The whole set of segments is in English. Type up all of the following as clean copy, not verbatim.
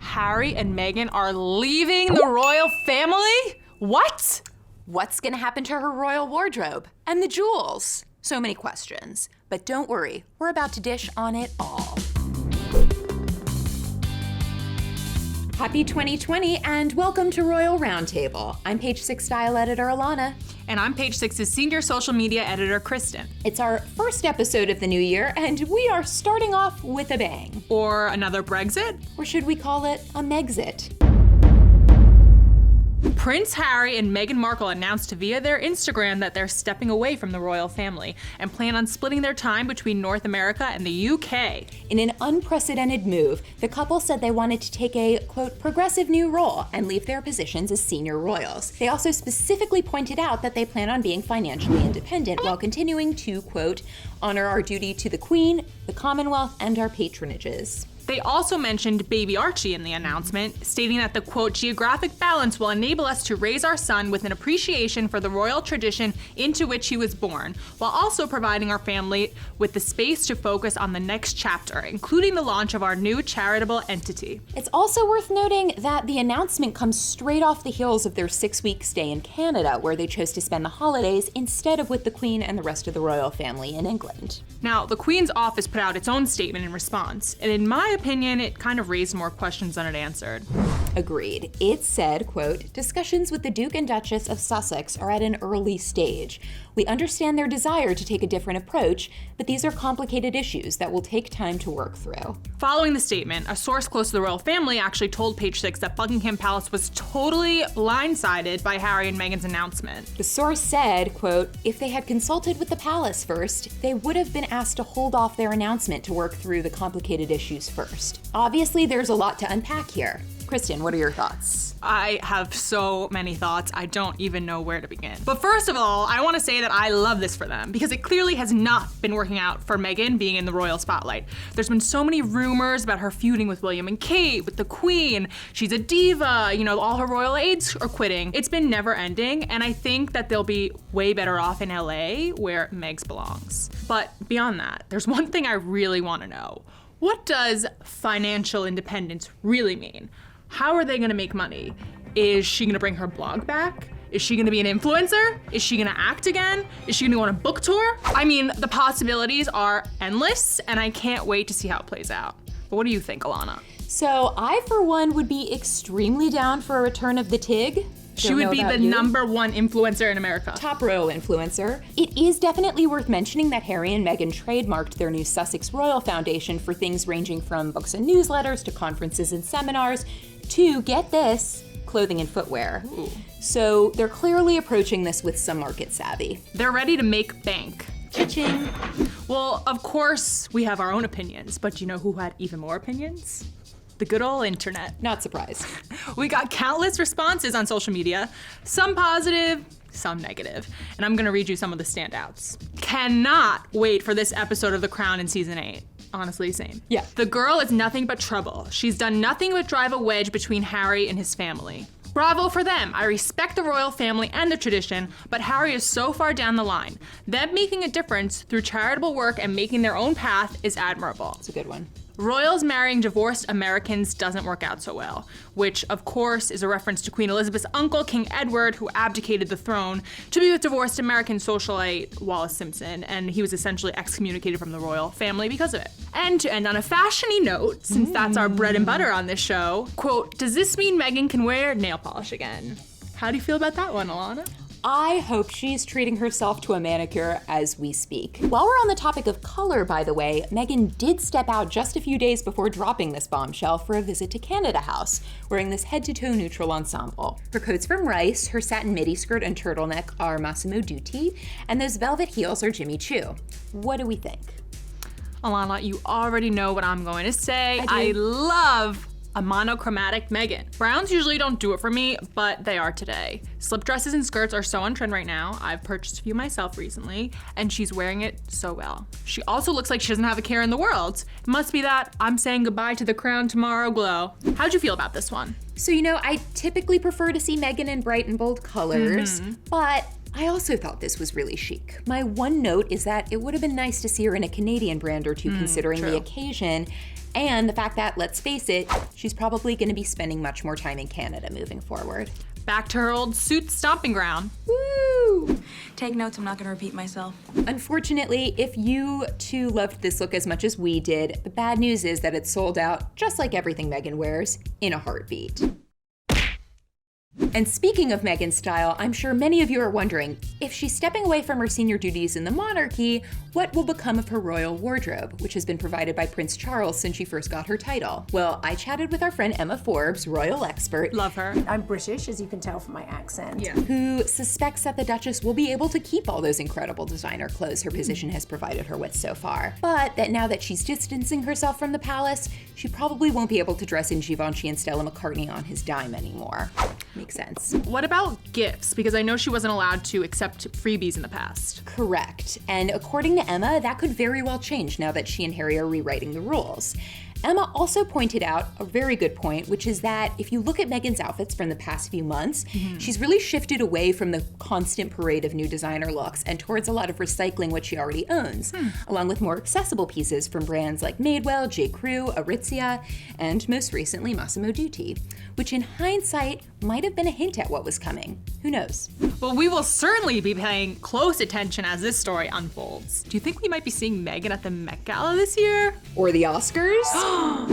Harry and Meghan are leaving the royal family? What? What's gonna happen to her royal wardrobe? And the jewels? So many questions. But don't worry, we're about to dish on it all. Happy 2020 and welcome to Royal Roundtable. I'm Page 6 style editor Alana. And I'm Page 6's senior social media editor, Kristen. It's our first episode of the new year and we are starting off with a bang. Or another Brexit? Or should we call it a megxit? Prince Harry and Meghan Markle announced via their Instagram that they're stepping away from the royal family and plan on splitting their time between North America and the UK. In an unprecedented move, the couple said they wanted to take a, quote, progressive new role and leave their positions as senior royals. They also specifically pointed out that they plan on being financially independent while continuing to, quote, honor our duty to the Queen, the Commonwealth, and our patronages. They also mentioned baby Archie in the announcement, stating that the, quote, geographic balance will enable us to raise our son with an appreciation for the royal tradition into which he was born, while also providing our family with the space to focus on the next chapter, including the launch of our new charitable entity. It's also worth noting that the announcement comes straight off the heels of their 6-week stay in Canada, where they chose to spend the holidays instead of with the Queen and the rest of the royal family in England. Now, the Queen's office put out its own statement in response, and in my opinion, it kind of raised more questions than it answered. Agreed. It said, quote, discussions with the Duke and Duchess of Sussex are at an early stage. We understand their desire to take a different approach, but these are complicated issues that will take time to work through. Following the statement, a source close to the royal family actually told Page 6 that Buckingham Palace was totally blindsided by Harry and Meghan's announcement. The source said, quote, if they had consulted with the palace first, they would have been asked to hold off their announcement to work through the complicated issues first. Obviously, there's a lot to unpack here. Kristen, what are your thoughts? I have so many thoughts, I don't even know where to begin. But first of all, I want to say that I love this for them, because it clearly has not been working out for Meghan being in the royal spotlight. There's been so many rumors about her feuding with William and Kate, with the Queen. She's a diva, all her royal aides are quitting. It's been never ending, and I think that they'll be way better off in LA, where Megs belongs. But beyond that, there's one thing I really want to know. What does financial independence really mean? How are they gonna make money? Is she gonna bring her blog back? Is she gonna be an influencer? Is she gonna act again? Is she gonna go on a book tour? I mean, the possibilities are endless, and I can't wait to see how it plays out. But what do you think, Alana? So I, for one, would be extremely down for a return of the Tig. She would be the #1 influencer in America. Top royal influencer. It is definitely worth mentioning that Harry and Meghan trademarked their new Sussex Royal Foundation for things ranging from books and newsletters to conferences and seminars to, get this, clothing and footwear. Ooh. So they're clearly approaching this with some market savvy. They're ready to make bank. Cha-ching. Well, of course, we have our own opinions, but do you know who had even more opinions? The good old internet. Not surprised. We got countless responses on social media, some positive, some negative, and I'm gonna read you some of the standouts. Cannot wait for this episode of The Crown in season 8. Honestly, same. Yeah. The girl is nothing but trouble. She's done nothing but drive a wedge between Harry and his family. Bravo for them. I respect the royal family and the tradition, but Harry is so far down the line. Them making a difference through charitable work and making their own path is admirable. It's a good one. Royals marrying divorced Americans doesn't work out so well, which of course is a reference to Queen Elizabeth's uncle, King Edward, who abdicated the throne to be with divorced American socialite Wallis Simpson, and he was essentially excommunicated from the royal family because of it. And to end on a fashiony note, since that's our bread and butter on this show, quote, does this mean Meghan can wear nail polish again? How do you feel about that one, Alana? I hope she's treating herself to a manicure as we speak. While we're on the topic of color, by the way, Meghan did step out just a few days before dropping this bombshell for a visit to Canada House, wearing this head-to-toe neutral ensemble. Her coat's from Rice, her satin midi skirt and turtleneck are Massimo Dutti, and those velvet heels are Jimmy Choo. What do we think? Alana, you already know what I'm going to say. I love a monochromatic Meghan. Browns usually don't do it for me, but they are today. Slip dresses and skirts are so on trend right now. I've purchased a few myself recently, and she's wearing it so well. She also looks like she doesn't have a care in the world. It must be that I'm saying goodbye to the crown tomorrow glow. How'd you feel about this one? So, I typically prefer to see Meghan in bright and bold colors, but I also thought this was really chic. My one note is that it would have been nice to see her in a Canadian brand or two considering the occasion, and the fact that, let's face it, she's probably going to be spending much more time in Canada moving forward. Back to her old suit stomping ground. Woo! Take notes, I'm not gonna repeat myself. Unfortunately, if you too loved this look as much as we did, the bad news is that it's sold out, just like everything Meghan wears, in a heartbeat. And speaking of Meghan's style, I'm sure many of you are wondering, if she's stepping away from her senior duties in the monarchy, what will become of her royal wardrobe, which has been provided by Prince Charles since she first got her title? Well, I chatted with our friend Emma Forbes, royal expert, Love her. I'm British, as you can tell from my accent. Yeah. who suspects that the Duchess will be able to keep all those incredible designer clothes her position has provided her with so far. But that now that she's distancing herself from the palace, she probably won't be able to dress in Givenchy and Stella McCartney on his dime anymore. Makes sense. What about gifts? Because I know she wasn't allowed to accept freebies in the past. Correct. And according to Emma, that could very well change now that she and Harry are rewriting the rules. Emma also pointed out a very good point, which is that if you look at Meghan's outfits from the past few months, she's really shifted away from the constant parade of new designer looks and towards a lot of recycling what she already owns, along with more accessible pieces from brands like Madewell, J.Crew, Aritzia, and most recently Massimo Dutti, which in hindsight might have been a hint at what was coming. Who knows? Well, we will certainly be paying close attention as this story unfolds. Do you think we might be seeing Meghan at the Met Gala this year? Or the Oscars?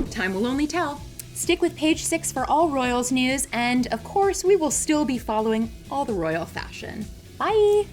Time will only tell. Stick with page 6 for all royals news, and of course, we will still be following all the royal fashion. Bye!